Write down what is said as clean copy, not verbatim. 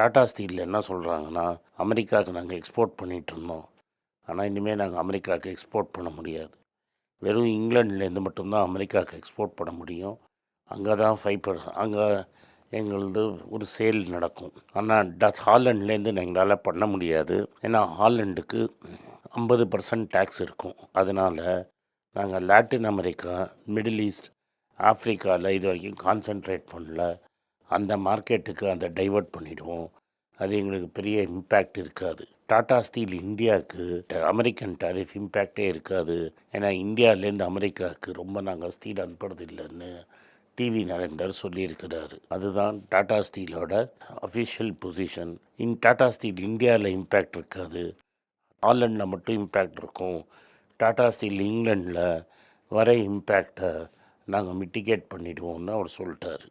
டாடா ஸ்டீலில் என்ன சொல்கிறாங்கன்னா, அமெரிக்காவுக்கு நாங்கள் எக்ஸ்போர்ட் பண்ணிகிட்ருந்தோம். ஆனால் இனிமேல் நாங்கள் அமெரிக்காவுக்கு எக்ஸ்போர்ட் பண்ண முடியாது. வெறும் இங்கிலாந்துலேருந்து மட்டும்தான் அமெரிக்காவுக்கு எக்ஸ்போர்ட் பண்ண முடியும். அங்கே தான் அங்கே எங்களது ஒரு சேல் நடக்கும். ஆனால் ஹாலண்ட்லேருந்து எங்களால் பண்ண முடியாது. ஏன்னா ஹாலண்டுக்கு 50% டேக்ஸ் இருக்கும். அதனால் நாங்கள் லாட்டின் அமெரிக்கா, மிடில் ஈஸ்ட், ஆஃப்ரிக்காவில் இது வரைக்கும் கான்சன்ட்ரேட் பண்ணல. அந்த மார்க்கெட்டுக்கு அதை டைவர்ட் பண்ணிவிடுவோம். அது எங்களுக்கு பெரிய இம்பேக்ட் இருக்காது. டாடா ஸ்டீல் இந்தியாவுக்கு அமெரிக்கன் டாரிஃப் இம்பேக்டே இருக்காது. ஏன்னா இந்தியாவிலேருந்து அமெரிக்காவுக்கு ரொம்ப நாங்கள் ஸ்டீல் அனுப்புறது இல்லைன்னு டிவி நரேந்தர் சொல்லியிருக்கிறாரு. அதுதான் டாடா ஸ்டீலோட அஃபிஷியல் பொசிஷன். டாடா ஸ்டீல் இந்தியாவில் இம்பேக்ட் இருக்காது, ஹாலண்டில் மட்டும் இம்பேக்ட் இருக்கும். டாடா ஸ்டீல் இங்கிலாண்டில் வர இம்பேக்டை நாங்கள் மிட்டிகேட் பண்ணிவிடுவோம்னு அவர் சொல்லிட்டாரு.